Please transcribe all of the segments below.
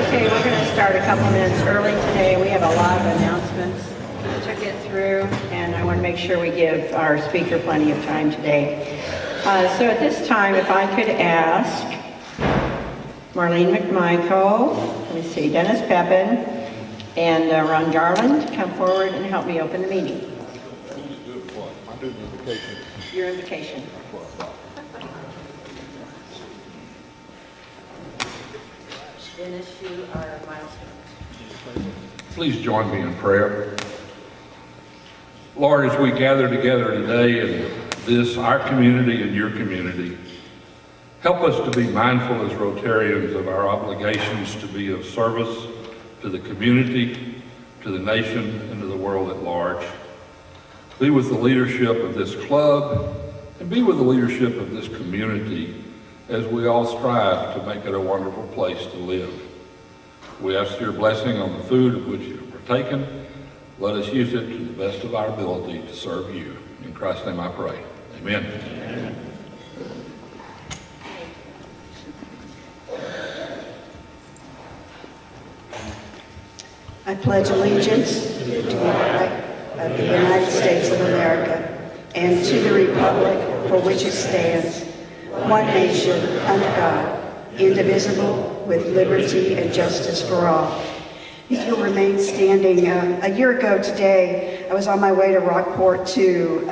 Okay, we're going to start a couple minutes early today. We have a lot of announcements to get through, and I want to make sure we give our speaker plenty of time today. So at this time, if I could ask Marlene McMichael, let me see, Dennis Pepin, and Ron Garland to come forward and help me open the meeting. I'm doing the invitation. Your invitation. Dennis, you are milestones. Please join me in prayer. Lord, as we gather together today in this, our community and your community, help us to be mindful as Rotarians of our obligations to be of service to the community, to the nation, and to the world at large. Be with the leadership of this club, and be with the leadership of this community as we all strive to make it a wonderful place to live. We ask your blessing on the food of which you have partaken. Let us use it to the best of our ability to serve you. In Christ's name I pray. Amen. Amen. I pledge allegiance to the flag of the United States of America and to the republic for which it stands, one nation, under God, indivisible, with liberty and justice for all. If you'll remain standing, a year ago today, I was on my way to Rockport to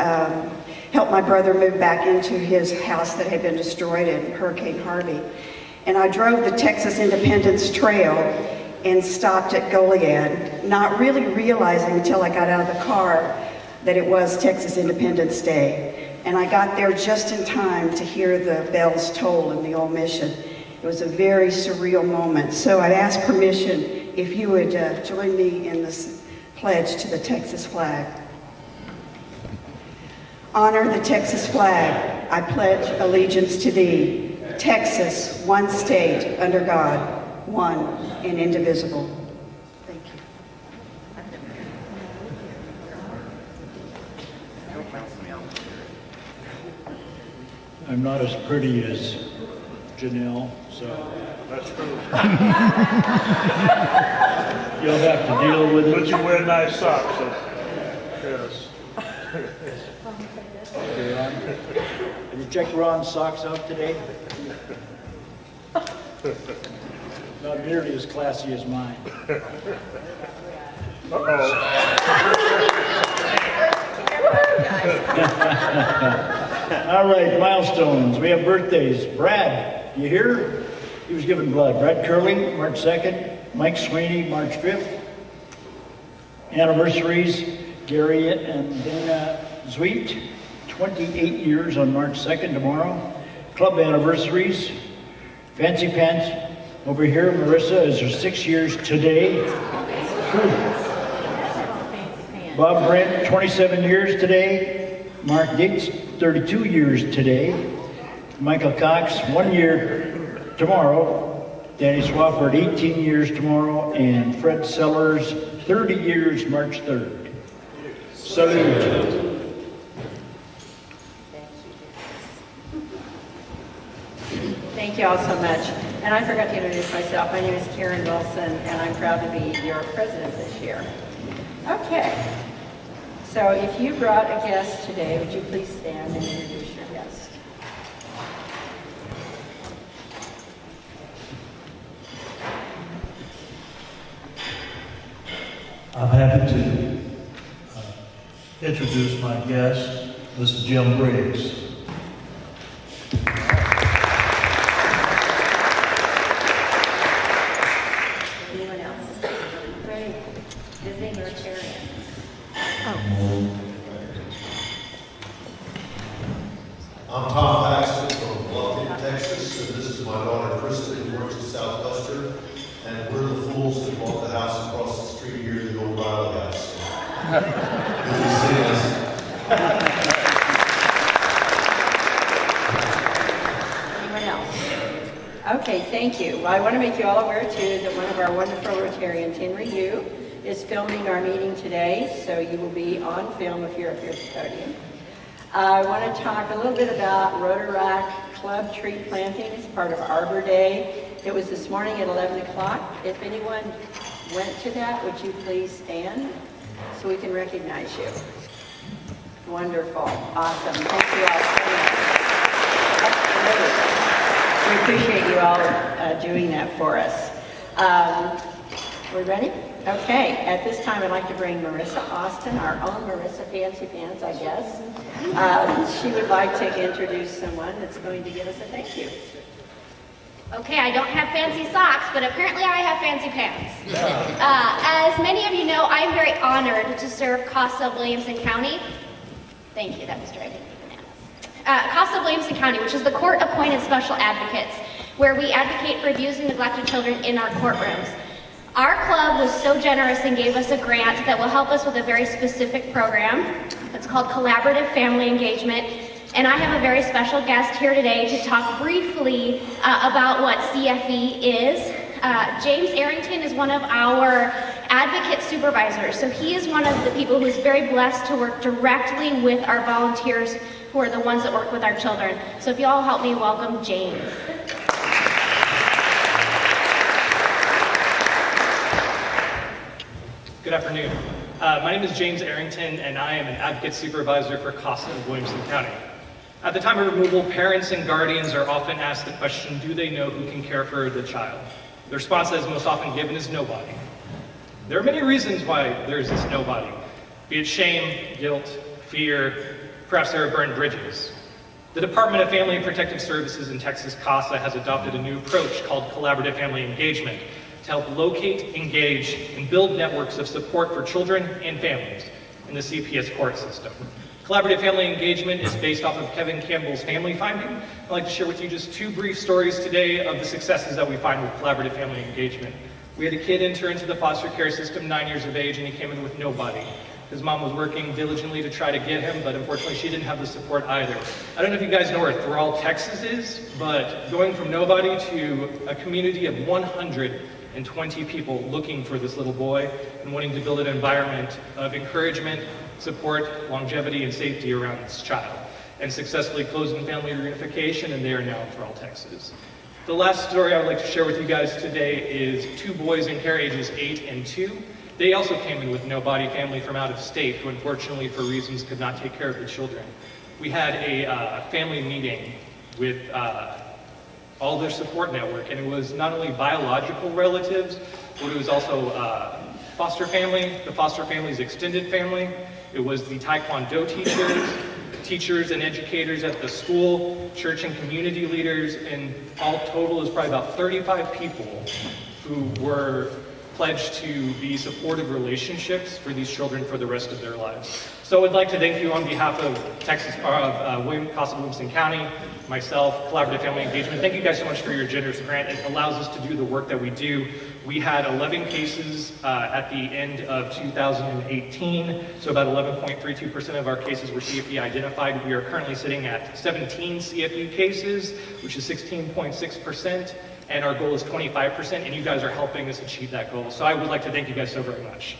help my brother move back into his house that had been destroyed in Hurricane Harvey. And I drove the Texas Independence Trail and stopped at Goliad, not really realizing until I got out of the car that it was Texas Independence Day. And I got there just in time to hear the bells toll in the old mission. It was a very surreal moment. So I'd ask permission if you would join me in this pledge to the Texas flag. Honor the Texas flag. I pledge allegiance to thee. Texas, one state under God, one and indivisible. Thank you. I'm not as pretty as Janelle, so That's true. you'll have to deal with But it. you wear nice socks, so yes. Okay, Ron. Have you checked Ron's socks out today? Not nearly as classy as mine. All right, milestones. We have birthdays. Brad, you here? He was given blood. Brad Curley, March 2nd. Mike Sweeney, March 5th. Anniversaries, Gary and Dana Zweet, 28 years on March 2nd, tomorrow. Club anniversaries, Fancy Pants over here, Marissa is her 6 years today. Bob Brent, 27 years today. Mark Dietz, 32 years today. Michael Cox, 1 year tomorrow. Danny Swafford, 18 years tomorrow. And Fred Sellers, 30 years, March 3rd. Salute. Thank you all so much. And I forgot to introduce myself. My name is Karen Wilson, and I'm proud to be your president this year. Okay. So if you brought a guest today, would you please stand and introduce your guest? I'm happy to introduce my guest, Mr. Jim Briggs. Anyone else? Great. Visiting Rotarian. I'm Tom Paxton from Lafayette, Texas, and this is my daughter Kristen, who works at Southwestern, and we're the fools that bought the house across the street here, the old Riley house. Good to see us. Anyone else? Okay, thank you. Well, I want to make you all aware, too, that one of our wonderful Rotarians, Henry Yu, is filming our meeting today, so you will be on film if you're up here at the podium. I want to talk a little bit about Rotary Club tree planting as part of Arbor Day. It was this morning at 11 o'clock. If anyone went to that, would you please stand so we can recognize you? Wonderful. Awesome. Thank you all so much. We appreciate you all doing that for us. We ready? Okay. At this time, I'd like to bring Marissa Austin, our own Marissa Fancy Pants, I guess. She would like to introduce someone that's going to give us a thank you. Okay, I don't have fancy socks, but apparently I have fancy pants. As many of you know, I'm very honored to serve CASA of Williamson County. Thank you, that was driving me bananas. CASA of Williamson County, which is the court-appointed special advocates, where we advocate for abused and neglected children in our courtrooms. Our club was so generous and gave us a grant that will help us with a very specific program. It's called Collaborative Family Engagement. And I have a very special guest here today to talk briefly about what CFE is. James Arrington is one of our advocate supervisors. So he is one of the people who's very blessed to work directly with our volunteers who are the ones that work with our children. So if you all help me welcome James. Good afternoon. My name is James Arrington, and I am an advocate supervisor for CASA of Williamson County. At the time of removal, parents and guardians are often asked the question, do they know who can care for the child? The response that is most often given is nobody. There are many reasons why there's this nobody, be it shame, guilt, fear, perhaps there are burned bridges. The Department of Family and Protective Services in Texas, CASA, has adopted a new approach called Collaborative Family Engagement to help locate, engage, and build networks of support for children and families in the CPS court system. Collaborative Family Engagement is based off of Kevin Campbell's family finding. I'd like to share with you just two brief stories today of the successes that we find with Collaborative Family Engagement. We had a kid enter into the foster care system, 9 years of age, and he came in with nobody. His mom was working diligently to try to get him, but unfortunately she didn't have the support either. I don't know if you guys know where Thrall, Texas is, but going from nobody to a community of 120 people looking for this little boy and wanting to build an environment of encouragement, support, longevity, and safety around this child, and successfully closing family reunification, and they are now in Thrall, Texas. The last story I would like to share with you guys today is two boys in care, ages 8 and 2. They also came in with nobody, family from out of state, who unfortunately for reasons could not take care of the children. We had a family meeting with all their support network, and it was not only biological relatives, but it was also foster family, the foster family's extended family. It was the Taekwondo teachers and educators at the school, church and community leaders, and all total is probably about 35 people who were pledged to be supportive relationships for these children for the rest of their lives. So I'd like to thank you on behalf of CASA Williamson County, myself, Collaborative Family Engagement. Thank you guys so much for your generous grant. It allows us to do the work that we do. We had 11 cases at the end of 2018, so about 11.32% of our cases were CFE identified. We are currently sitting at 17 CFE cases, which is 16.6%, and our goal is 25%, and you guys are helping us achieve that goal. So I would like to thank you guys so very much.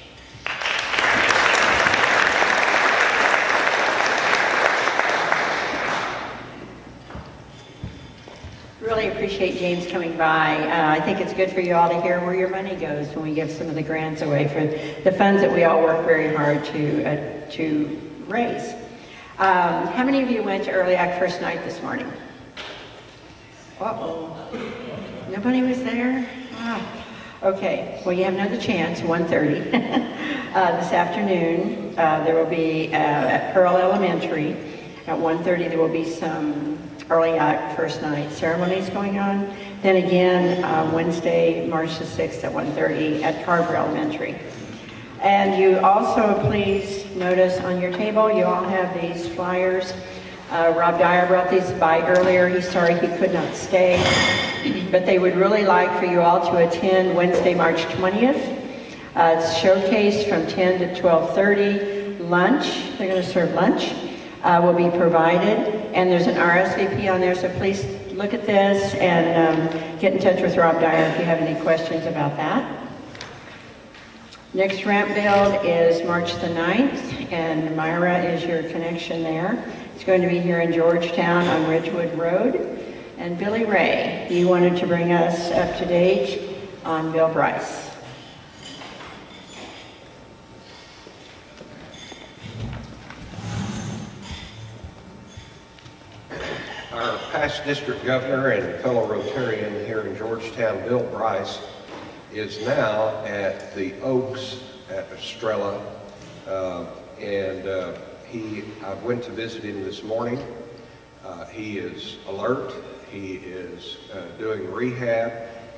Really appreciate James coming by. I think it's good for you all to hear where your money goes when we give some of the grants away for the funds that we all work very hard to raise. How many of you went to Early Act First Night this morning? Uh-oh. Nobody was there? Okay, well you have another chance, 1:30 this afternoon. There will be at Pearl Elementary at 1:30 there will be some Early Act First Night ceremonies going on. Then again, Wednesday, March the 6th at 1:30 at Carver Elementary. And you also, please notice on your table, you all have these flyers. Rob Dyer brought these by earlier. He's sorry he could not stay, but they would really like for you all to attend Wednesday, March 20th. It's showcased from 10 to 12:30. Lunch, they're going to serve lunch, will be provided, and there's an RSVP on there, so please look at this and get in touch with Rob Dyer if you have any questions about that. Next ramp build is March the 9th, and Myra is your connection there. It's going to be here in Georgetown on Ridgewood Road. And Billy Ray, you wanted to bring us up to date on Bill Bryce. Our past district governor and fellow Rotarian here in Georgetown, Bill Bryce, is now at the Oaks at Estrella. I went to visit him this morning. He is alert. He is doing rehab.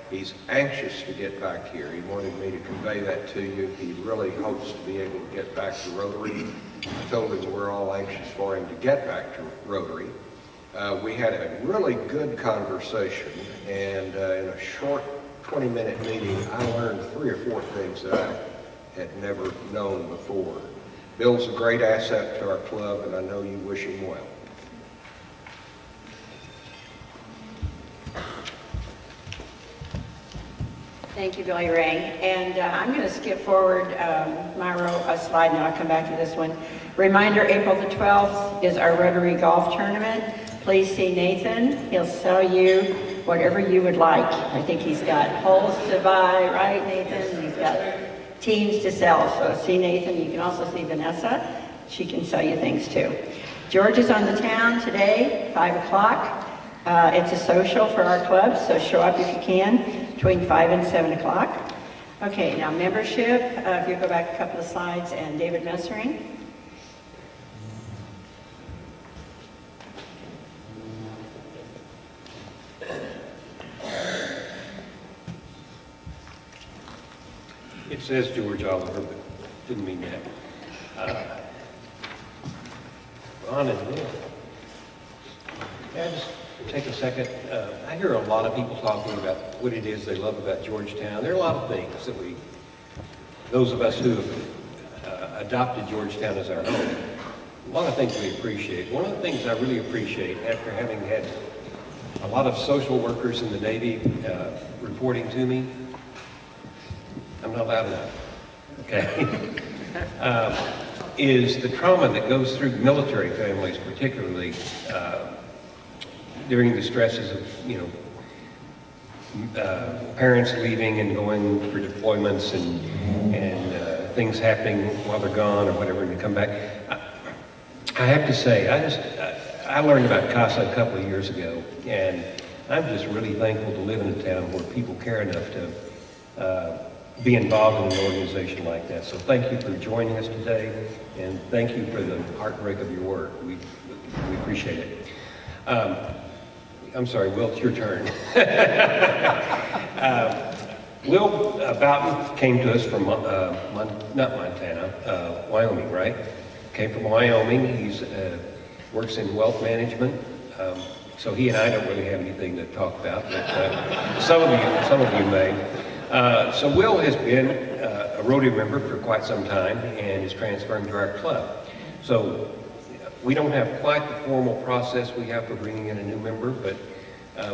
He's anxious to get back here. He wanted me to convey that to you. He really hopes to be able to get back to Rotary. I told him we're all anxious for him to get back to Rotary. We had a really good conversation, and in a short 20-minute meeting, I learned 3 or 4 things that I had never known before. Bill's a great asset to our club, and I know you wish him well. Thank you, Billy Ray. And I'm going to skip forward a slide, and I'll come back to this one. Reminder, April the 12th is our Rotary Golf Tournament. Please see Nathan. He'll sell you whatever you would like. I think he's got holes to buy, right, Nathan? He's got teams to sell. So see Nathan. You can also see Vanessa. She can sell you things too. George is on the town today, 5 o'clock. It's a social for our club, so show up if you can between 5 and 7 o'clock. Okay, now membership. If you go back a couple of slides, and David Messering. It says George Oliver, but didn't mean that. Ron and Bill. Yeah, just take a second. I hear a lot of people talking about what it is they love about Georgetown. There are a lot of things that those of us who have adopted Georgetown as our home, a lot of things we appreciate. One of the things I really appreciate, after having had a lot of social workers in the Navy reporting to me, I'm not loud enough, okay, is the trauma that goes through military families, particularly during the stresses of, parents leaving and going for deployments and things happening while they're gone or whatever, and they come back. I have to say, I learned about CASA a couple of years ago, and I'm just really thankful to live in a town where people care enough to be involved in an organization like that. So thank you for joining us today, and thank you for the heartbreak of your work. We appreciate it. I'm sorry, Will, it's your turn. Will Boughton came to us from, not Montana, Wyoming, right? Came from Wyoming. He's works in wealth management. So he and I don't really have anything to talk about, but some of you may. So Will has been a Rotary member for quite some time and is transferring to our club. So we don't have quite the formal process we have for bringing in a new member, but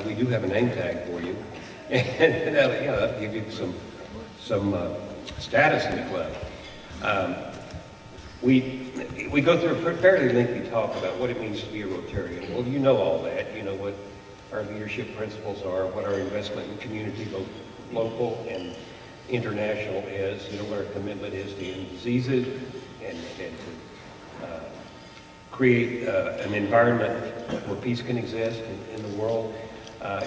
we do have a name tag for you, and that'll give you some status in the club. We go through a fairly lengthy talk about what it means to be a Rotarian. Well, you know all that. You know what our leadership principles are, what our investment in community, both local and international is, what our commitment is to end diseases and to create an environment where peace can exist in the world.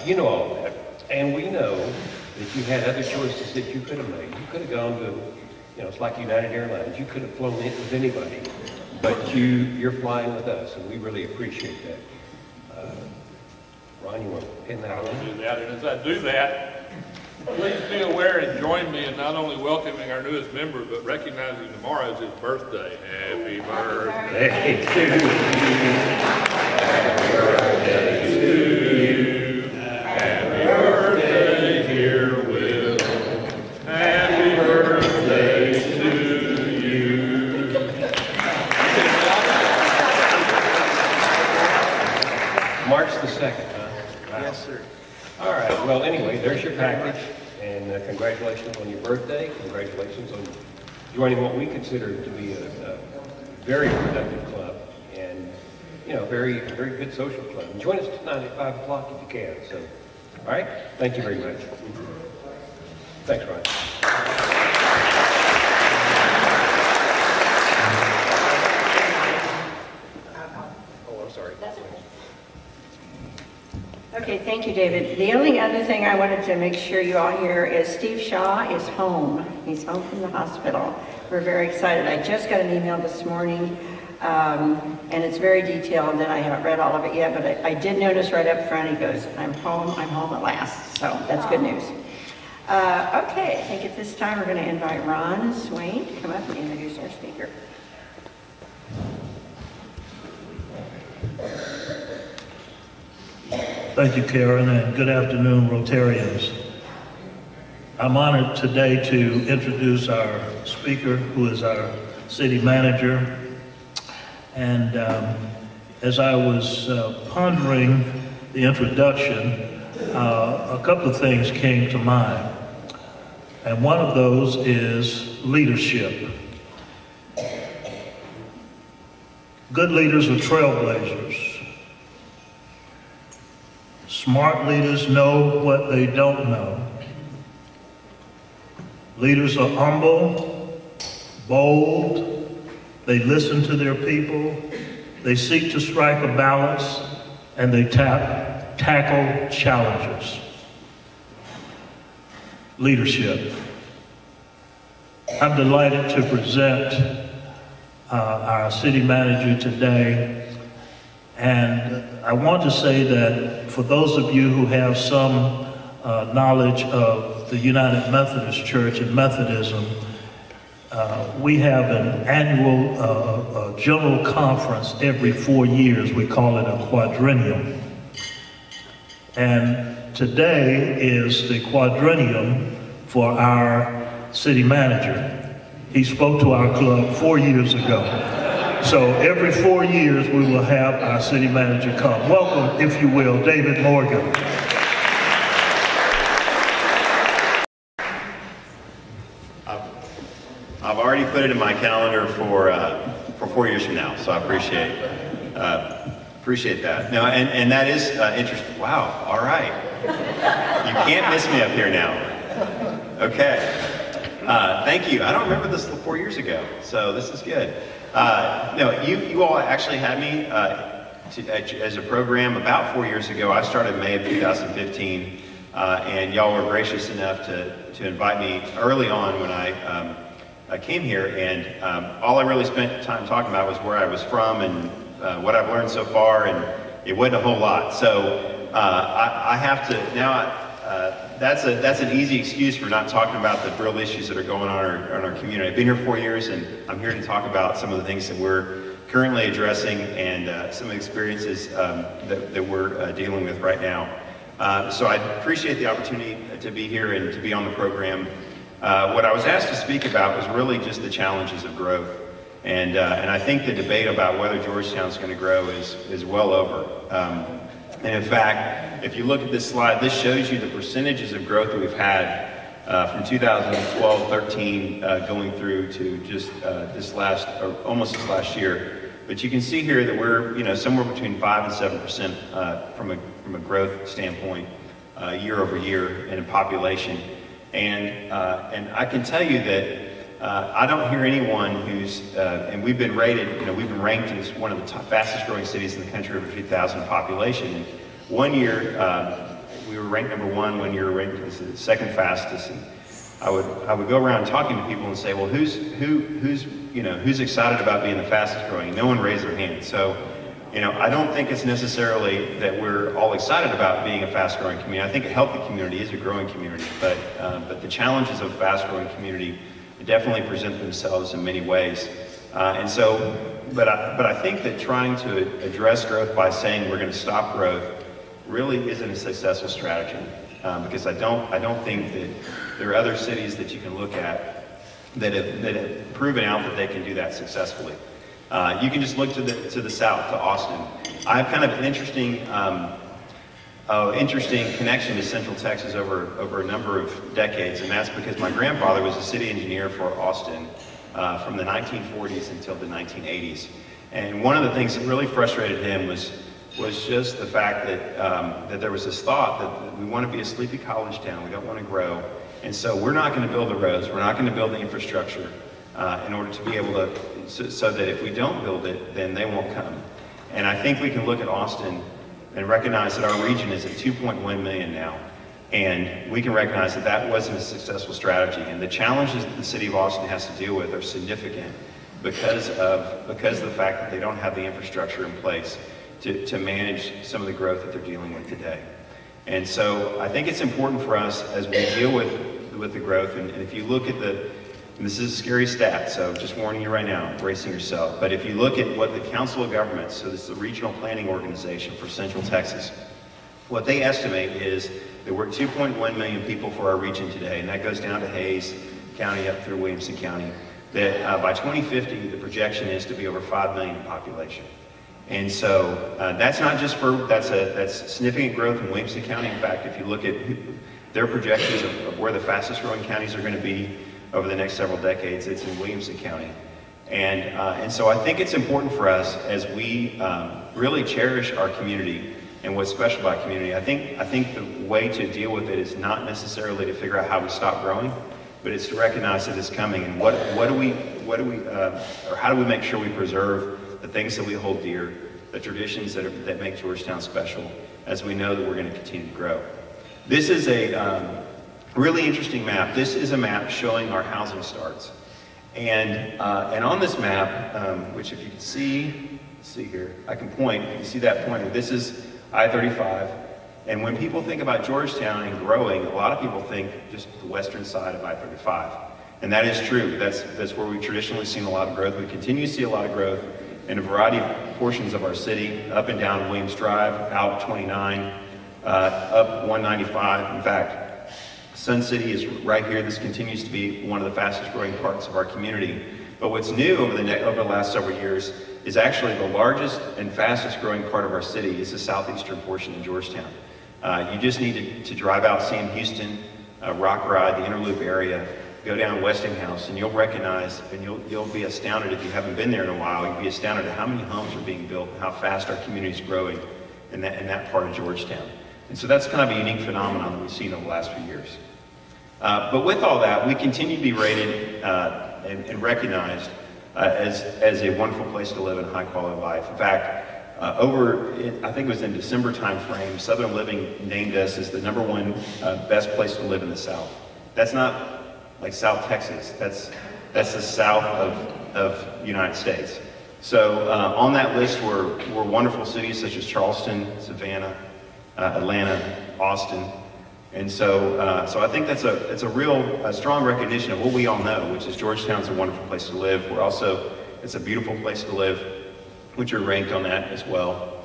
You know all that. And we know that you had other choices that you could have made. You could have gone to, it's like United Airlines. You could have flown in with anybody, but you're flying with us, and we really appreciate that. Ron, you want to pin that on? I'll do that, and as I do that, please be aware and join me in not only welcoming our newest member, but recognizing tomorrow is his birthday. Happy birthday to you. Happy birthday to you. Happy birthday, dear Will. Happy birthday to you. March the 2nd, huh? Wow. Yes, sir. All right, well, anyway, there's your package, and congratulations on your birthday. Congratulations on joining what we consider to be a very productive club. And very, very good social club. And join us tonight at 5 o'clock if you can. So, all right, thank you very much. Thanks, Ryan. Oh, I'm sorry. Okay, thank you, David. The only other thing I wanted to make sure you all hear is Steve Shaw is home. He's home from the hospital. We're very excited. I just got an email this morning, and it's very detailed, and I haven't read all of it yet, but I did notice right up front, he goes, I'm home at last. So that's good news. Okay, I think at this time we're going to invite Ron Swain to come up and introduce our speaker. Thank you, Karen, and good afternoon, Rotarians. I'm honored today to introduce our speaker, who is our city manager. And as I was pondering the introduction, a couple of things came to mind. And one of those is leadership. Good leaders are trailblazers. Smart leaders know what they don't know. Leaders are humble, bold, they listen to their people, they seek to strike a balance, and they tackle challenges. Leadership. I'm delighted to present our city manager today. And I want to say that for those of you who have some knowledge of the United Methodist Church and Methodism, we have an annual general conference every 4 years. We call it a quadrennium. And today is the quadrennium for our city manager. He spoke to our club 4 years ago. So every 4 years, we will have our city manager come. Welcome, if you will, David Morgan. I've already put it in my calendar for 4 years from now, so I appreciate that. No, and that is interesting. Wow, all right. You can't miss me up here now. Okay. Thank you. I don't remember this 4 years ago, so this is good. No, you all actually had me as a program about 4 years ago. I started May of 2015, and y'all were gracious enough to invite me early on when I came here, and all I really spent time talking about was where I was from and what I've learned so far, and it wasn't a whole lot. So I have to now. That's an easy excuse for not talking about the real issues that are going on in our community. I've been here 4 years, and I'm here to talk about some of the things that we're currently addressing and some of the experiences that we're dealing with right now. So I appreciate the opportunity to be here and to be on the program. What I was asked to speak about was really just the challenges of growth. And I think the debate about whether Georgetown is going to grow is well over. And in fact, if you look at this slide, this shows you the percentages of growth that we've had from 2012-13 going through to just almost this last year. But you can see here that we're somewhere between 5 and 7% from a growth standpoint year over year in population. And I can tell you that I don't hear anyone who's and we've been ranked as one of the fastest growing cities in the country over 3,000 population. And 1 year we were ranked number 1. 1 year ranked as the second fastest. And I would go around talking to people and say, well, who's excited about being the fastest growing? No one raised their hand. So I don't think it's necessarily that we're all excited about being a fast growing community. I think a healthy community is a growing community, but the challenges of a fast growing community definitely present themselves in many ways. But I think that trying to address growth by saying we're going to stop growth really isn't a successful strategy, because I don't think that there are other cities that you can look at that have proven out that they can do that successfully. You can just look to the south, to Austin. I have kind of an interesting connection to Central Texas over a number of decades, and that's because my grandfather was a city engineer for Austin from the 1940s until the 1980s. And one of the things that really frustrated him was just the fact that, that there was this thought that we want to be a sleepy college town, we don't want to grow, and so we're not going to build the roads, we're not going to build the infrastructure in order to be able to, so that if we don't build it, then they won't come. And I think we can look at Austin and recognize that our region is at 2.1 million now. And we can recognize that that wasn't a successful strategy. And the challenges that the city of Austin has to deal with are significant because of the fact that they don't have the infrastructure in place to manage some of the growth that they're dealing with today. And so I think it's important for us as we deal with the growth, and if you look at and this is a scary stat, so just warning you right now, bracing yourself. But if you look at what the Council of Governments, so this is the regional planning organization for Central Texas, what they estimate is that we're 2.1 million people for our region today, and that goes down to Hayes County up through Williamson County, that by 2050, the projection is to be over 5 million in population. And so that's not just that's significant growth in Williamson County. In fact, if you look at their projections of where the fastest growing counties are going to be over the next several decades, it's in Williamson County. And so I think it's important for us as we really cherish our community and what's special about community. I think the way to deal with it is not necessarily to figure out how we stop growing, but it's to recognize that it's coming, and how do we make sure we preserve the things that we hold dear, the traditions that make Georgetown special, as we know that we're going to continue to grow. This is a really interesting map. This is a map showing our housing starts. And on this map, which if you can see here, I can point, you can see that pointer. This is I-35. And when people think about Georgetown and growing, a lot of people think just the western side of I-35. And that is true. That's where we've traditionally seen a lot of growth. We continue to see a lot of growth in a variety of portions of our city, up and down Williams Drive, out 29, up 195. In fact, Sun City is right here. This continues to be one of the fastest growing parts of our community. But what's new over the last several years is actually the largest and fastest growing part of our city is the southeastern portion of Georgetown. You just need to drive out Sam Houston, Rock Ride, the Interloop area, go down Westinghouse, and you'll recognize, and you'll be astounded if you haven't been there in a while, you'll be astounded at how many homes are being built, how fast our community is growing in that part of Georgetown. And so that's kind of a unique phenomenon that we've seen over the last few years. But with all that, we continue to be rated and recognized as a wonderful place to live and high quality life. In fact, I think it was in December time frame, Southern Living named us as the #1 best place to live in the South. That's not like South Texas, that's the south of the United States. So on that list were wonderful cities such as Charleston, Savannah, Atlanta, Austin. And so I think it's a real strong recognition of what we all know, which is Georgetown's a wonderful place to live. It's a beautiful place to live, which are ranked on that as well.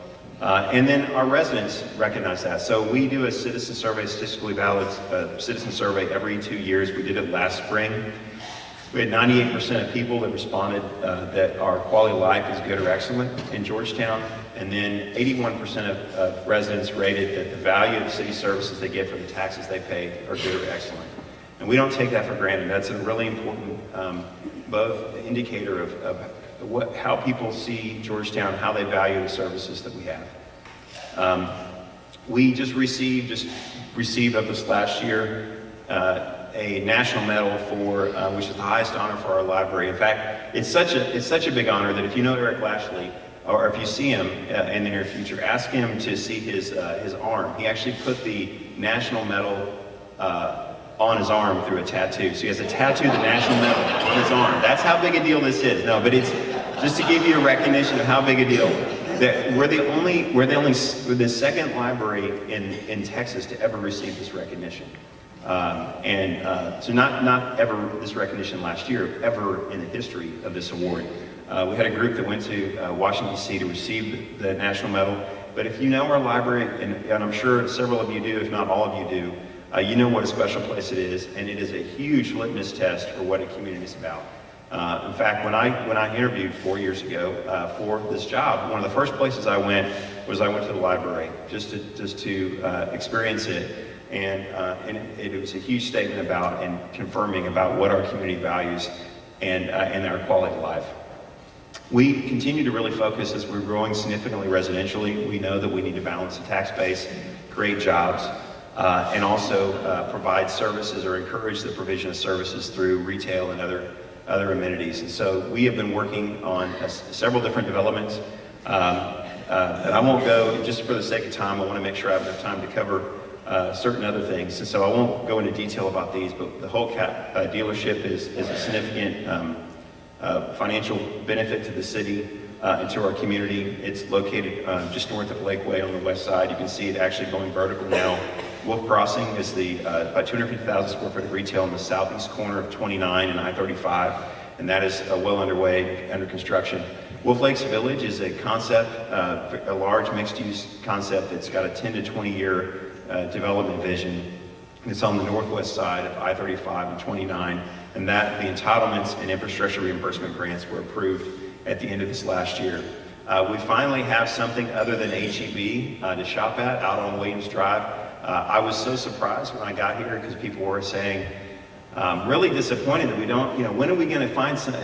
And then our residents recognize that. So we do a citizen survey, statistically valid citizen survey every 2 years. We did it last spring. We had 98% of people that responded that our quality of life is good or excellent in Georgetown. And then 81% of residents rated that the value of city services they get for the taxes they pay are good or excellent. And we don't take that for granted. That's a really important both indicator of how people see Georgetown, how they value the services that we have. We just received of this last year a national medal for which is the highest honor for our library. In fact, it's such a big honor that if you know Eric Lashley, or if you see him in the near future, ask him to see his arm. He actually put the national medal on his arm through a tattoo. So he has a tattoo of the national medal on his arm. That's how big a deal this is. No, but it's just to give you a recognition of how big a deal. That we're the second library in Texas to ever receive this recognition. So not ever this recognition last year, ever in the history of this award. We had a group that went to Washington, D.C. to receive the national medal. But if you know our library, and I'm sure several of you do, if not all of you do, you know what a special place it is, and it is a huge litmus test for what a community is about. In fact, when I interviewed 4 years ago for this job, one of the first places I went to the library just to experience it, and it was a huge statement about and confirming about what our community values and our quality of life. We continue to really focus as we're growing significantly residentially. We know that we need to balance the tax base, create jobs, and also provide services or encourage the provision of services through retail and other amenities. And so we have been working on several different developments. And I won't go, just for the sake of time, I want to make sure I have enough time to cover certain other things. And so I won't go into detail about these, but the whole dealership is a significant financial benefit to the city and to our community. It's located just north of Lakeway on the west side. You can see it actually going vertical now. Wolf Crossing is the about 250,000 square foot of retail in the southeast corner of 29 and I-35, and that is well underway, under construction. Wolf Lakes Village is a concept, a large mixed-use concept that's got a 10 to 20-year development vision. It's on the northwest side of I-35 and 29, and that the entitlements and infrastructure reimbursement grants were approved at the end of this last year. We finally have something other than HEB to shop at out on Williams Drive. I was so surprised when I got here because people were saying, really disappointed that we don't, when are we going to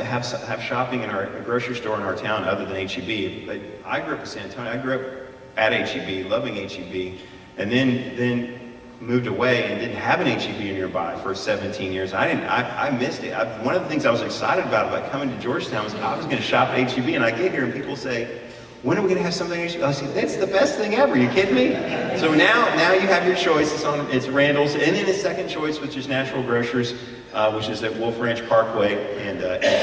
have shopping in a grocery store in our town other than HEB? But I grew up in San Antonio. I grew up at HEB, loving HEB, and then moved away and didn't have an HEB nearby for 17 years. I missed it. One of the things I was excited about coming to Georgetown was I was going to shop at HEB, and I get here and people say, when are we going to have something at HEB? I say, that's the best thing ever. You kidding me? So now you have your choice. It's Randall's, and then the second choice, which is Natural Grocers, which is at Wolf Ranch Parkway and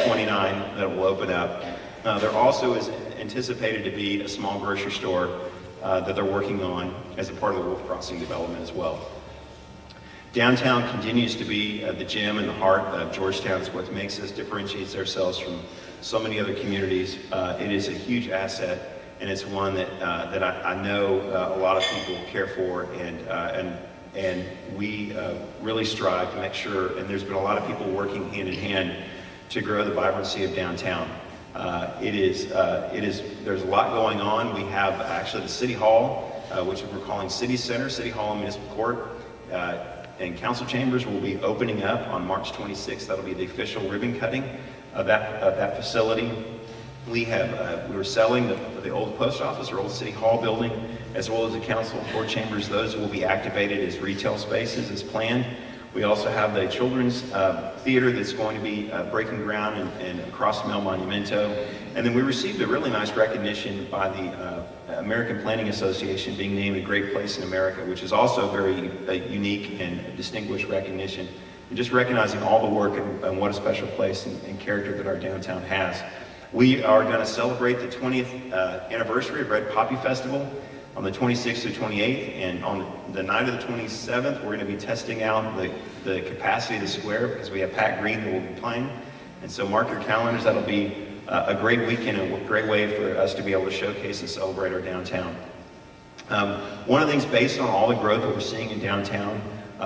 29 that will open up. There also is anticipated to be a small grocery store that they're working on as a part of the Wolf Crossing development as well. Downtown continues to be the gem and the heart of Georgetown. It's what makes us, differentiates ourselves from so many other communities. It is a huge asset, and it's one that I know a lot of people care for, and we really strive to make sure, and there's been a lot of people working hand in hand to grow the vibrancy of downtown. There's a lot going on. We have actually the City Hall, which we're calling City Center, City Hall and Municipal Court, and council chambers will be opening up on March 26th. That'll be the official ribbon cutting of that facility. We were selling the old post office or old City Hall building, as well as the council and court chambers. Those will be activated as retail spaces as planned. We also have the children's theater that's going to be breaking ground and across from El Monumento. And then we received a really nice recognition by the American Planning Association, being named a Great Place in America, which is also very unique and distinguished recognition. And just recognizing all the work and what a special place and character that our downtown has. We are going to celebrate the 20th anniversary of Red Poppy Festival on the 26th to 28th, and on the night of the 27th, we're going to be testing out the capacity of the square because we have Pat Green that will be playing. And so mark your calendars. That'll be a great weekend and a great way for us to be able to showcase and celebrate our downtown. One of the things, based on all the growth that we're seeing in downtown,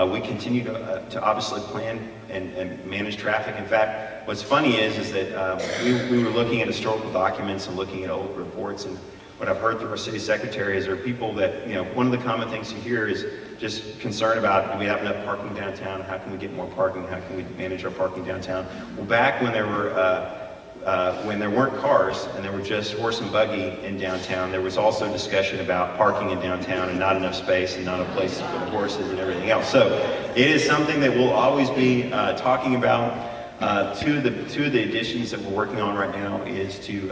we continue to obviously plan and manage traffic. In fact, what's funny is that we were looking at historical documents and looking at old reports, and what I've heard through our city secretary is there are people that, one of the common things you hear is just concern about, do we have enough parking downtown? How can we get more parking? How can we manage our parking downtown? Well, back when there weren't cars and there were just horse and buggy in downtown, there was also discussion about parking in downtown and not enough space and not a place for the horses and everything else. So it is something that we'll always be talking about. Two of the additions that we're working on right now is to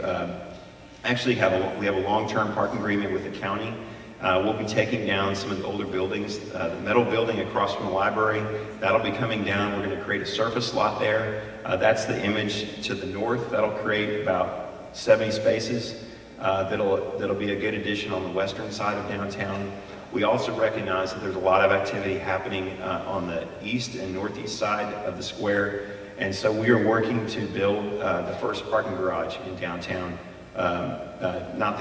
actually we have a long-term parking agreement with the county. We'll be taking down some of the older buildings. The metal building across from the library, that'll be coming down. We're going to create a surface lot there. That's the image to the north. That'll create about 70 spaces. That'll be a good addition on the western side of downtown. We also recognize that there's a lot of activity happening on the east and northeast side of the square. And so we are working to build the first parking garage in downtown. Not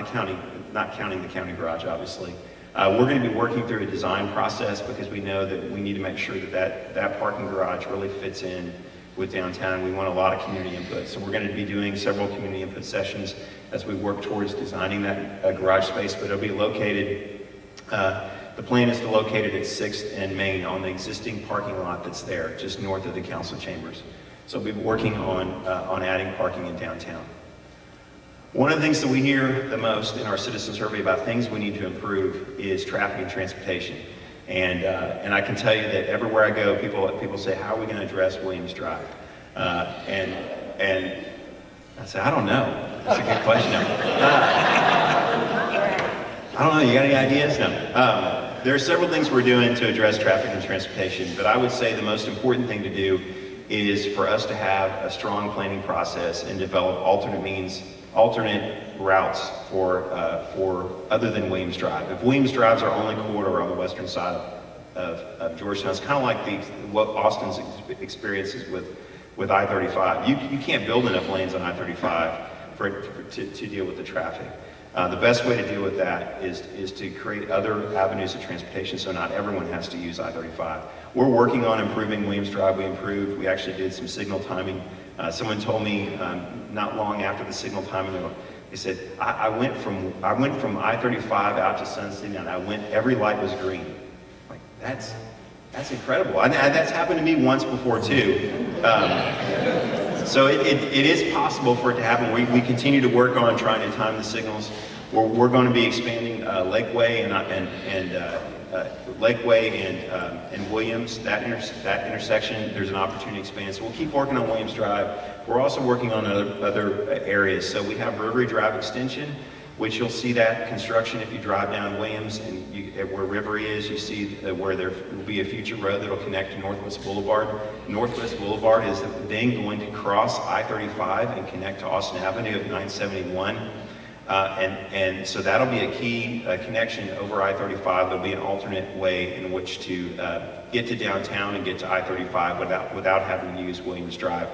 counting the county garage, obviously. We're going to be working through a design process because we know that we need to make sure that parking garage really fits in with downtown. We want a lot of community input. So we're going to be doing several community input sessions as we work towards designing that garage space, but it'll be located, the plan is to locate it at 6th and Main on the existing parking lot that's there, just north of the council chambers. So we'll be working on adding parking in downtown. One of the things that we hear the most in our citizen survey about things we need to improve is traffic and transportation. And I can tell you that everywhere I go, people say, how are we going to address Williams Drive? And I say, I don't know. That's a good question. I don't know. You got any ideas? No. There are several things we're doing to address traffic and transportation, but I would say the most important thing to do is for us to have a strong planning process and develop alternate routes for other than Williams Drive. If Williams Drive's our only corridor on the western side of Georgetown, it's kind of like what Austin's experiences with I-35. You can't build enough lanes on I-35 to deal with the traffic. The best way to deal with that is to create other avenues of transportation so not everyone has to use I-35. We're working on improving Williams Drive. We actually did some signal timing. Someone told me not long after the signal timing, they said, I went from I-35 out to Sunset and every light was green. Like, that's incredible. And that's happened to me once before too. So it is possible for it to happen. We continue to work on trying to time the signals. We're going to be expanding Lakeway and Williams. That intersection, there's an opportunity to expand. So we'll keep working on Williams Drive. We're also working on other areas. So we have Rotary Drive Extension, which you'll see that construction if you drive down Williams and where Rotary is, you see where there will be a future road that will connect to Northwest Boulevard. Northwest Boulevard is then going to cross I-35 and connect to Austin Avenue at 971. And so that'll be a key connection over I-35. There'll be an alternate way in which to get to downtown and get to I-35 without having to use Williams Drive.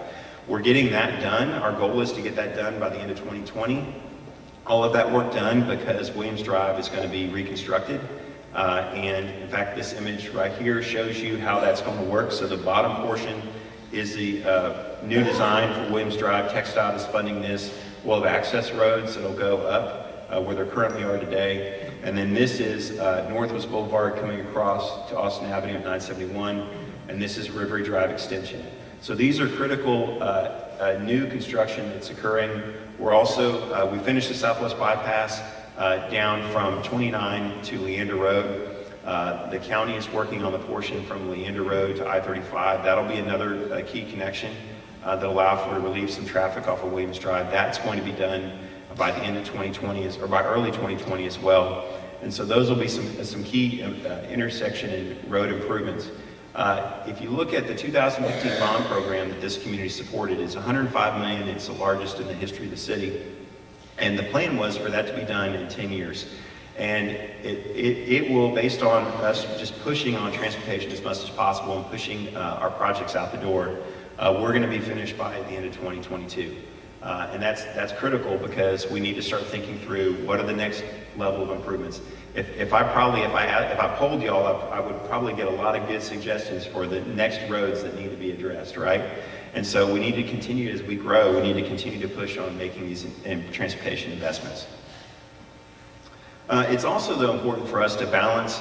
We're getting that done. Our goal is to get that done by the end of 2020. All of that work done because Williams Drive is going to be reconstructed. And in fact, this image right here shows you how that's going to work. So the bottom portion is the new design for Williams Drive. TxDOT is funding this. We'll have access roads that'll go up where they currently are today. And then this is Northwest Boulevard coming across to Austin Avenue at 971. And this is Rotary Drive Extension. So these are critical new construction that's occurring. We're also, we finished the Southwest Bypass down from 29 to Leander Road. The county is working on the portion from Leander Road to I-35. That'll be another key connection that'll allow for to relieve some traffic off of Williams Drive. That's going to be done by the end of 2020 or by early 2020 as well. And so those will be some key intersection and road improvements. If you look at the 2015 bond program that this community supported, it's $105 million. It's the largest in the history of the city. And the plan was for that to be done in 10 years. And it will, based on us just pushing on transportation as much as possible and pushing our projects out the door, we're going to be finished by the end of 2022. And that's critical because we need to start thinking through what are the next level of improvements. If I polled y'all, I would probably get a lot of good suggestions for the next roads that need to be addressed, right? And so we need to continue as we grow. We need to continue to push on making these transportation investments. It's also though important for us to balance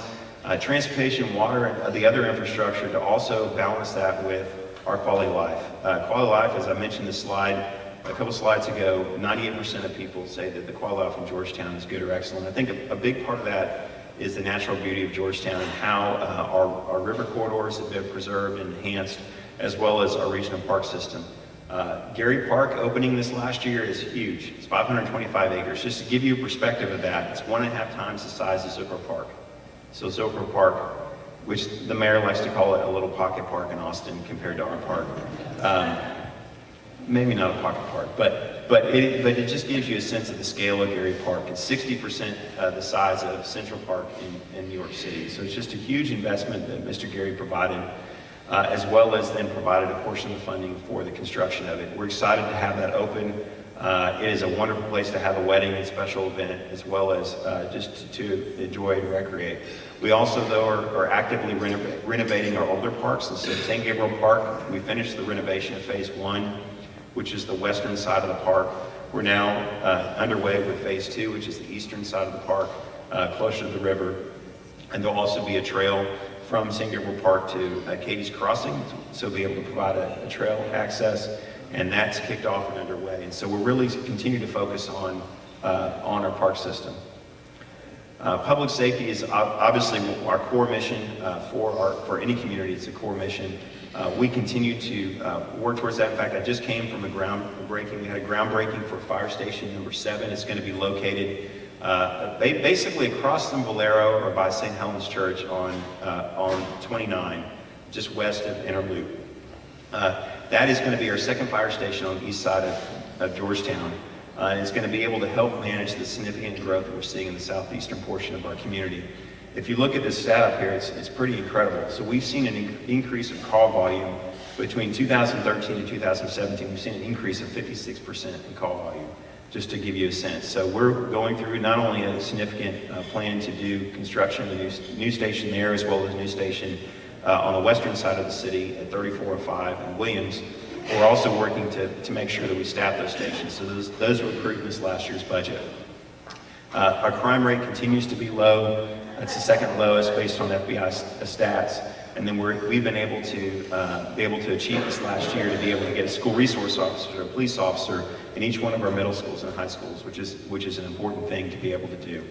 transportation, water, and the other infrastructure to also balance that with our quality of life. Quality of life, as I mentioned this slide, a couple slides ago, 98% of people say that the quality of life in Georgetown is good or excellent. I think a big part of that is the natural beauty of Georgetown and how our river corridors have been preserved and enhanced, as well as our regional park system. Gary Park opening this last year is huge. It's 525 acres. Just to give you a perspective of that, it's 1.5 times the size of Zocor Park. So Zocor Park, which the mayor likes to call it a little pocket park in Austin compared to our park. Maybe not a pocket park, but it just gives you a sense of the scale of Gary Park. It's 60% the size of Central Park in New York City. So it's just a huge investment that Mr. Gary provided, as well as then provided a portion of the funding for the construction of it. We're excited to have that open. It is a wonderful place to have a wedding and special event, as well as just to enjoy and recreate. We also, though, are actively renovating our older parks. And so St. Gabriel Park, we finished the renovation of phase 1, which is the western side of the park. We're now underway with phase 2, which is the eastern side of the park, closer to the river. And there'll also be a trail from St. Gabriel Park to Katie's Crossing, so we'll be able to provide a trail access. and that's kicked off and underway. And so we're really continue to focus on our park system. Public safety is obviously our core mission for any community. It's a core mission. We continue to work towards that. In fact, I just came from a groundbreaking. We had a groundbreaking for fire station number 7. It's going to be located basically across from Valero or by St. Helens Church on 29, just west of Inner Loop. That is going to be our second fire station on the east side of Georgetown. And it's going to be able to help manage the significant growth that we're seeing in the southeastern portion of our community. If you look at this stat up here, it's pretty incredible. So we've seen an increase of call volume between 2013 and 2017. We've seen an increase of 56% in call volume, just to give you a sense. So we're going through not only a significant plan to do construction of a new station there, as well as a new station on the western side of the city at 3405 in Williams. We're also working to make sure that we staff those stations. So those were approved in this last year's budget. Our crime rate continues to be low. It's the second lowest based on FBI stats. And then we've been able to achieve this last year to be able to get a school resource officer, a police officer in each one of our middle schools and high schools, which is an important thing to be able to do.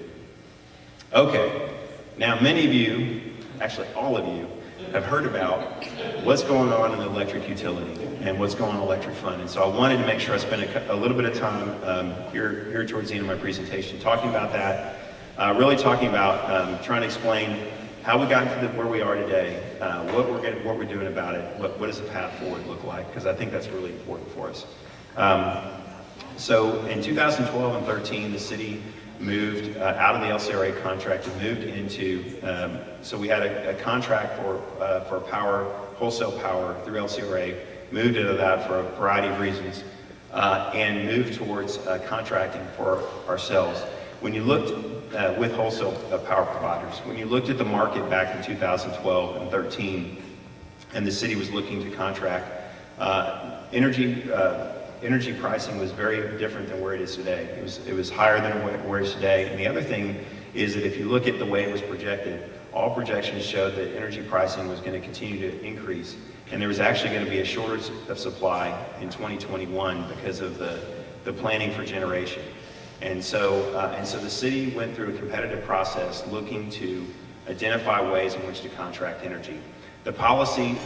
Okay, now many of you, actually all of you, have heard about what's going on in the electric utility and what's going on in the electric fund. And so I wanted to make sure I spent a little bit of time here towards the end of my presentation talking about that, really talking about trying to explain how we got to where we are today, what we're doing about it, what does the path forward look like, because I think that's really important for us. So in 2012 and 13, the city moved out of the LCRA contract and moved into, so we had a contract for power, wholesale power through LCRA, moved into that for a variety of reasons, and moved towards contracting for ourselves. When you looked with wholesale power providers, when you looked at the market back in 2012 and 13, and the city was looking to contract, energy pricing was very different than where it is today. It was higher than where it is today. And the other thing is that if you look at the way it was projected, all projections showed that energy pricing was going to continue to increase. And there was actually going to be a shortage of supply in 2021 because of the planning for generation. And so the city went through a competitive process looking to identify ways in which to contract energy. The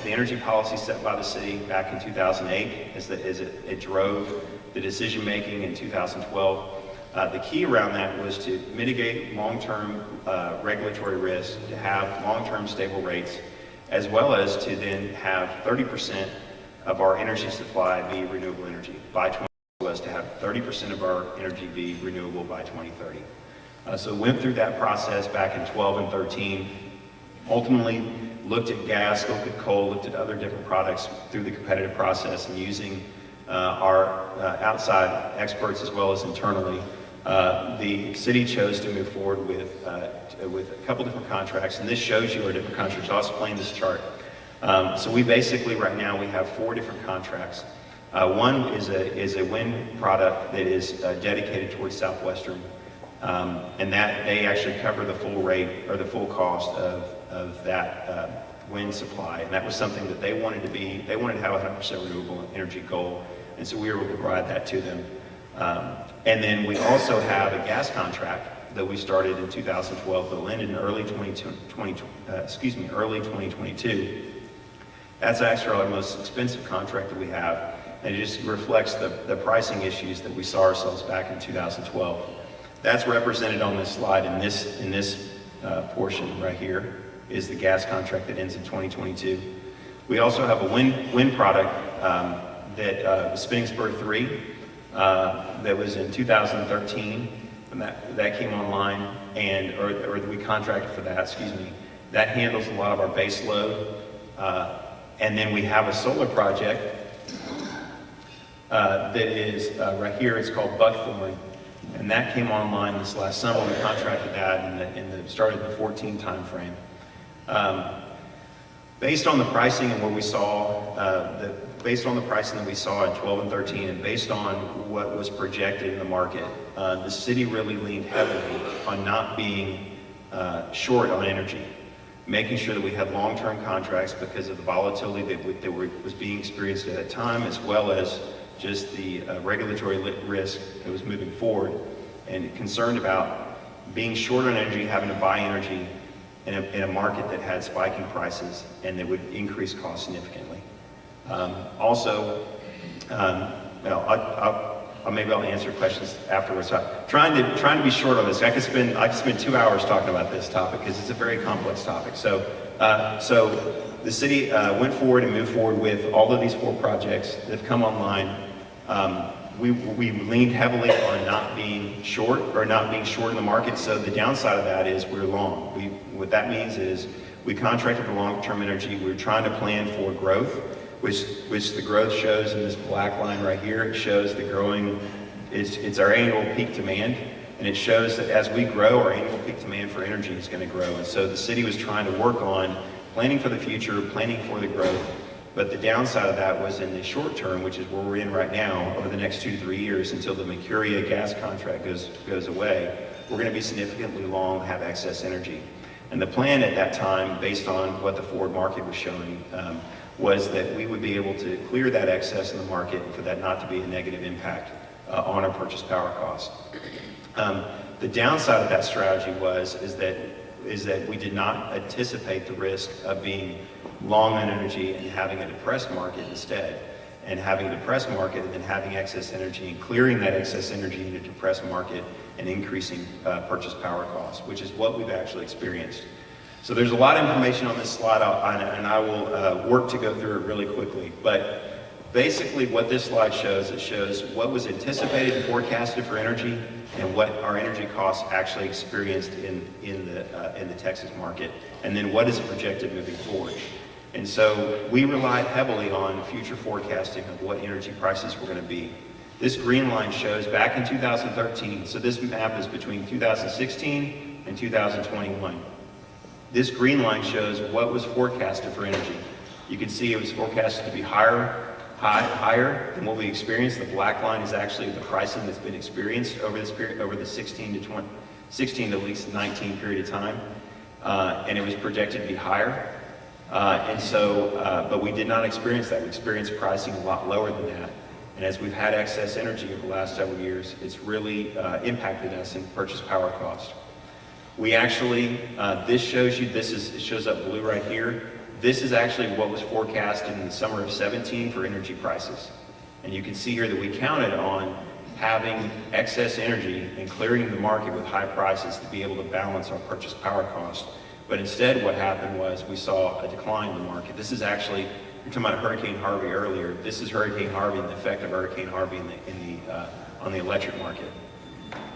energy policy set by the city back in 2008 is it drove the decision making in 2012. The key around that was to mitigate long-term regulatory risk, to have long-term stable rates, as well as to then have 30% of our energy supply be renewable energy. By 2020 was to have 30% of our energy be renewable by 2030. So went through that process back in 12 and 13, ultimately looked at gas, looked at coal, looked at other different products through the competitive process, and using our outside experts as well as internally, the city chose to move forward with a couple different contracts, and this shows you our different contracts. I'll explain this chart. So we basically, right now, we have 4 different contracts. One is a wind product that is dedicated towards Southwestern, and that they actually cover the full rate or the full cost of that wind supply, and that was something that they wanted to have a 100% renewable energy goal, and so we were able to provide that to them. And then we also have a gas contract that we started in 2012 that will end in early 2022. That's actually our most expensive contract that we have, and it just reflects the pricing issues that we saw ourselves back in 2012. That's represented on this slide in this portion right here is the gas contract that ends in 2022. We also have a wind product that was Spinning Spur 3 that was in 2013, and that came online, or we contracted for that, excuse me. That handles a lot of our base load. And then we have a solar project that is right here. It's called Buckthorn, and that came online this last summer. We contracted that started in the 14 timeframe. Based on the pricing and where we saw based on the pricing that we saw in 12 and 13, and based on what was projected in the market, the city really leaned heavily on not being short on energy, making sure that we had long-term contracts because of the volatility that was being experienced at that time, as well as just the regulatory risk that was moving forward, and concerned about being short on energy, having to buy energy in a market that had spiking prices and that would increase costs significantly. Maybe I'll answer questions afterwards. Trying to be short on this. I could spend 2 hours talking about this topic because it's a very complex topic. So the city went forward and moved forward with all of these 4 projects that have come online. We leaned heavily on not being short in the market. So the downside of that is we're long. What that means is we contracted for long-term energy. We're trying to plan for growth, which the growth shows in this black line right here. It shows the growing, it's our annual peak demand, and it shows that as we grow, our annual peak demand for energy is going to grow. And so the city was trying to work on planning for the future, planning for the growth, but the downside of that was in the short term, which is where we're in right now, over the next 2 to 3 years until the Mercuria gas contract goes away, we're going to be significantly long, have excess energy. And the plan at that time, based on what the forward market was showing, was that we would be able to clear that excess in the market and for that not to be a negative impact on our purchase power cost. The downside of that strategy is that we did not anticipate the risk of being long on energy and having a depressed market instead, and having a depressed market and then having excess energy and clearing that excess energy in a depressed market and increasing purchase power costs, which is what we've actually experienced. So there's a lot of information on this slide, and I will work to go through it really quickly. But basically what this slide shows, it shows what was anticipated and forecasted for energy and what our energy costs actually experienced in the Texas market, and then what is projected moving forward. And so we relied heavily on future forecasting of what energy prices were going to be. This green line shows back in 2013, so this map is between 2016 and 2021. This green line shows what was forecasted for energy. You can see it was forecasted to be higher than what we experienced. The black line is actually the pricing that's been experienced over this period, over the 16 to at least 19 period of time, and it was projected to be higher. But we did not experience that. We experienced pricing a lot lower than that. And as we've had excess energy over the last several years, it's really impacted us in purchase power cost. We actually, this shows you, it shows up blue right here. This is actually what was forecasted in the summer of 17 for energy prices. And you can see here that we counted on having excess energy and clearing the market with high prices to be able to balance our purchase power cost. But instead what happened was we saw a decline in the market. This is actually, you're talking about Hurricane Harvey earlier. This is Hurricane Harvey and the effect of Hurricane Harvey on the electric market.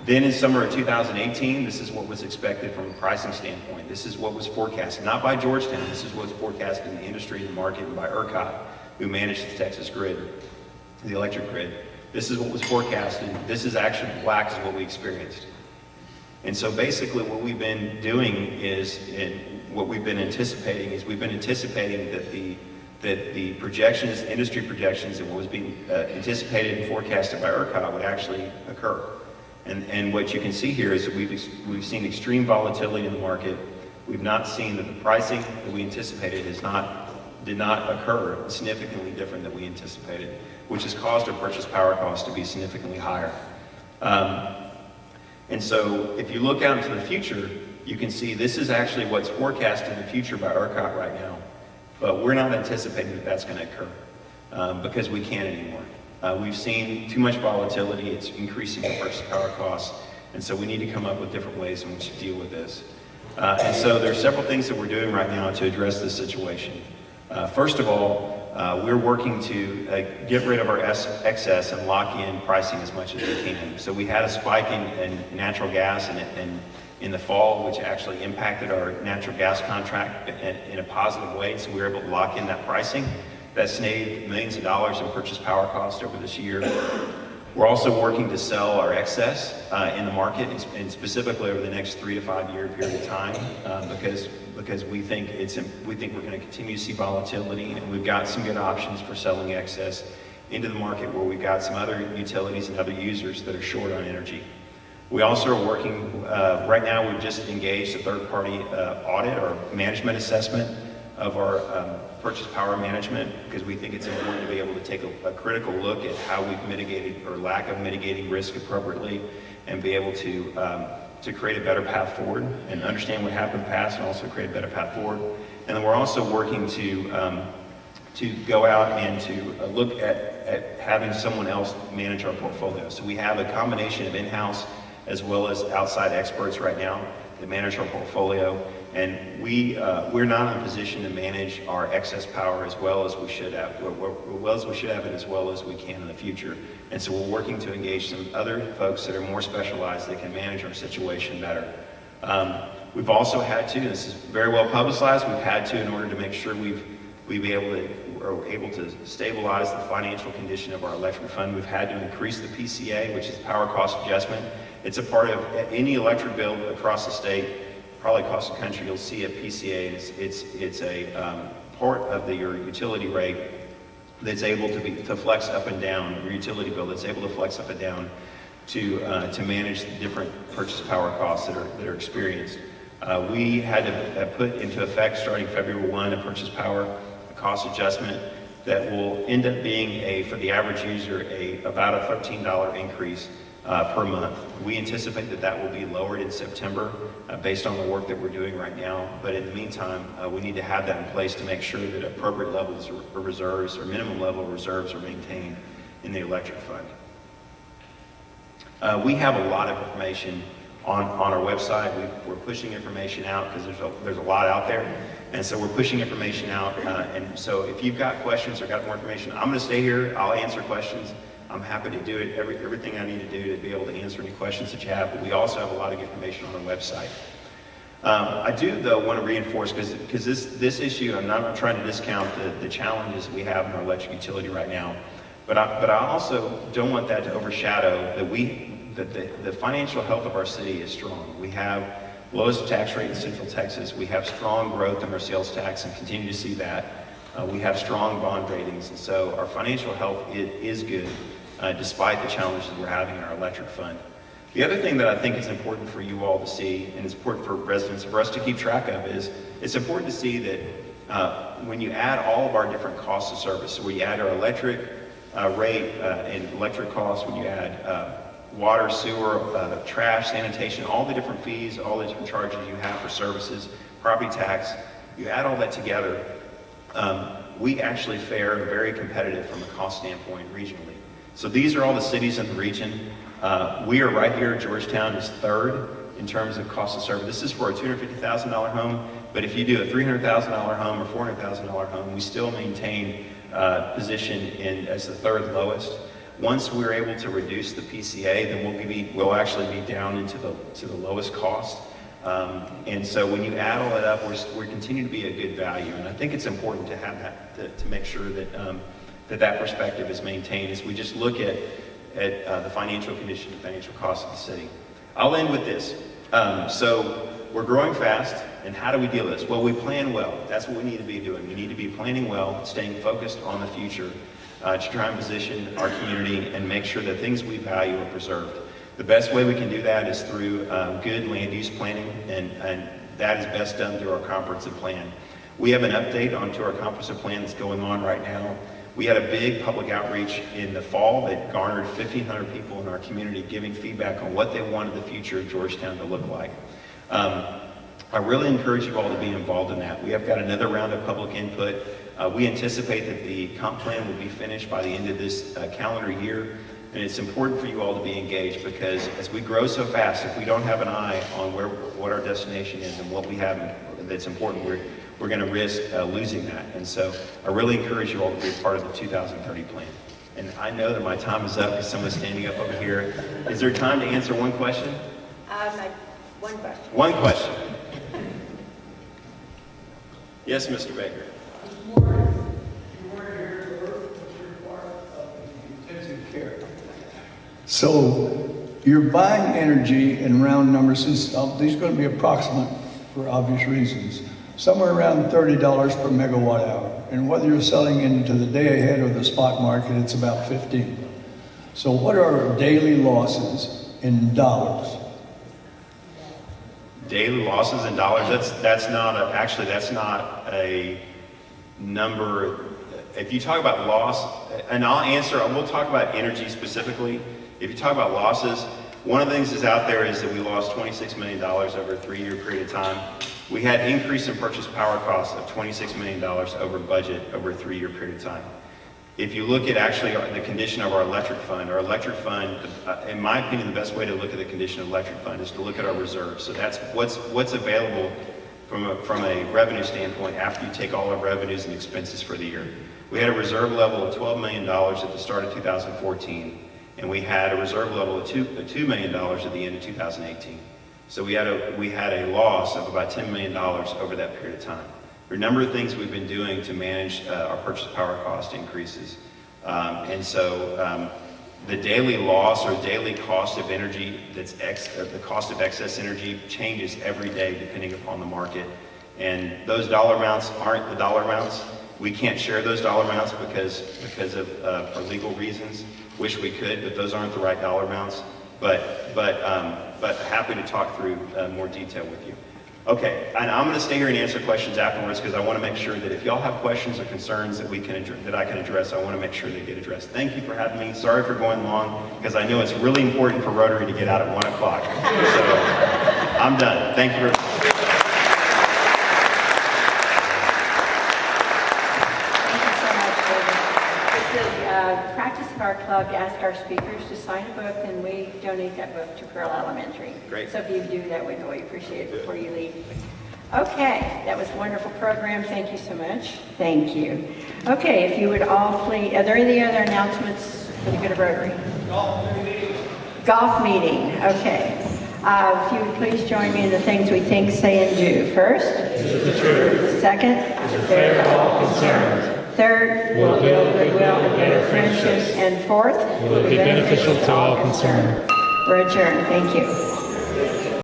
Then in summer of 2018, this is what was expected from a pricing standpoint. This is what was forecasted, not by Georgetown. This is what was forecasted in the industry and the market and by ERCOT, who managed the Texas grid, the electric grid. This is what was forecasted. This is actually black is what we experienced. And so basically what we've been doing is, what we've been anticipating is we've been anticipating that the projections, industry projections, and what was being anticipated and forecasted by ERCOT would actually occur. And what you can see here is that we've seen extreme volatility in the market. We've not seen that the pricing that we anticipated did not occur significantly different than we anticipated, which has caused our purchase power cost to be significantly higher. And so if you look out into the future, you can see this is actually what's forecast in the future by ERCOT right now. But we're not anticipating that that's going to occur because we can't anymore. We've seen too much volatility. It's increasing the purchase power costs. And so we need to come up with different ways in which to deal with this. And so there are several things that we're doing right now to address this situation. First of all, we're working to get rid of our excess and lock in pricing as much as we can. So we had a spike in natural gas in the fall, which actually impacted our natural gas contract in a positive way. So we were able to lock in that pricing. That saved millions of dollars in purchase power cost over this year. We're also working to sell our excess in the market, and specifically over the next 3 to 5 year period of time, because we think we're going to continue to see volatility, and we've got some good options for selling excess into the market where we've got some other utilities and other users that are short on energy. We also are working right now. We've just engaged a third-party audit or management assessment of our purchase power management, because we think it's important to be able to take a critical look at how we've mitigated or lack of mitigating risk appropriately, and be able to create a better path forward and understand what happened past and also create a better path forward. And then we're also working to go out and to look at having someone else manage our portfolio. So we have a combination of in-house as well as outside experts right now that manage our portfolio. And we're not in a position to manage our excess power as well as we should have, and as well as we can in the future. And so we're working to engage some other folks that are more specialized that can manage our situation better. We've also had to, this is very well publicized, we've had to, in order to make sure we're able to stabilize the financial condition of our electric fund, we've had to increase the PCA, which is power cost adjustment. It's a part of any electric bill across the state, probably across the country. You'll see a PCA. It's a part of your utility rate that's able to flex up and down, your utility bill that's able to flex up and down to manage the different purchase power costs that are experienced. We had to put into effect, starting February 1, a purchase power cost adjustment that will end up being, for the average user, about a $13 increase per month. We anticipate that will be lowered in September based on the work that we're doing right now. But in the meantime, we need to have that in place to make sure that appropriate levels of reserves or minimum level of reserves are maintained in the electric fund. We have a lot of information on our website. We're pushing information out because there's a lot out there. And so we're pushing information out. And so if you've got questions or got more information, I'm going to stay here. I'll answer questions. I'm happy to do it, everything I need to do to be able to answer any questions that you have, but we also have a lot of information on our website. I do, though, want to reinforce, because this issue, I'm not trying to discount the challenges we have in our electric utility right now, but I also don't want that to overshadow that the financial health of our city is strong. We have lowest tax rate in Central Texas. We have strong growth in our sales tax and continue to see that. We have strong bond ratings, and so our financial health is good. Despite the challenges we're having in our electric fund. The other thing that I think is important for you all to see, and it's important for residents, for us to keep track of, is it's important to see that when you add all of our different costs of service, so when you add our electric rate and electric costs, when you add water, sewer, trash, sanitation, all the different fees, all the different charges you have for services, property tax, you add all that together, we actually fare very competitive from a cost standpoint regionally. So these are all the cities in the region. We are right here. Georgetown is third in terms of cost of service. This is for a $250,000 home, but if you do a $300,000 home or $400,000 home, we still maintain position as the third lowest. Once we're able to reduce the PCA, then we'll actually be down into the lowest cost. And so when you add all that up, we're continuing to be a good value. And I think it's important to have that, to make sure that that perspective is maintained as we just look at the financial condition, the financial cost of the city. I'll end with this. So we're growing fast, and how do we deal with this? Well, we plan well. That's what we need to be doing. We need to be planning well, staying focused on the future to try and position our community and make sure that things we value are preserved. The best way we can do that is through good land use planning, and that is best done through our comprehensive plan. We have an update onto our comprehensive plan that's going on right now. We had a big public outreach in the fall that garnered 1,500 people in our community giving feedback on what they wanted the future of Georgetown to look like. I really encourage you all to be involved in that. We have got another round of public input. We anticipate that the comp plan will be finished by the end of this calendar year. And it's important for you all to be engaged, because as we grow so fast, if we don't have an eye on what our destination is and what we have that's important, we're going to risk losing that. And so I really encourage you all to be a part of the 2030 plan. And I know that my time is up because someone's standing up over here. Is there time to answer one question? One question. One question. Yes, Mr. Baker. So you're buying energy in round numbers, since these are going to be approximate for obvious reasons, somewhere around $30 per megawatt hour. And whether you're selling into the day ahead or the spot market, it's about 15. So what are our daily losses in dollars? Daily losses in dollars, that's not a number, if you talk about loss, and we'll talk about energy specifically. If you talk about losses, one of the things that's out there is that we lost $26 million over a 3-year period of time. We had increase in purchase power costs of $26 million over budget over a 3-year period of time. If you look at actually the condition of our electric fund, in my opinion, the best way to look at the condition of the electric fund is to look at our reserves. So that's what's available from a revenue standpoint after you take all our revenues and expenses for the year. We had a reserve level of $12 million at the start of 2014, and we had a reserve level of $2 million at the end of 2018. So we had a loss of about $10 million over that period of time. There are a number of things we've been doing to manage our purchase power cost increases. The daily loss or daily cost of energy, the cost of excess energy changes every day depending upon the market. And those dollar amounts aren't the dollar amounts. We can't share those dollar amounts because of for legal reasons. Wish we could, but those aren't the right dollar amounts. But happy to talk through more detail with you. Okay, and I'm going to stay here and answer questions afterwards because I want to make sure that if y'all have questions or concerns that I can address, I want to make sure they get addressed. Thank you for having me. Sorry for going long because I know it's really important for Rotary to get out at 1 o'clock. So I'm done. Thank you very much. Practice of our club to ask our speakers to sign a book, and we donate that book to Pearl Elementary. Great. So if you do that, we really appreciate it before you leave. Okay, that was a wonderful program. Thank you so much. Thank you. Okay, if you would all please, are there any other announcements for the good of Rotary? Golf meeting, okay. If you would please join me in the things we think, say, and do. First, the truth. Second, fair to all concerned. Third, will build goodwill and better friendships. And fourth, will be beneficial to all concerned. We're adjourned. Thank you.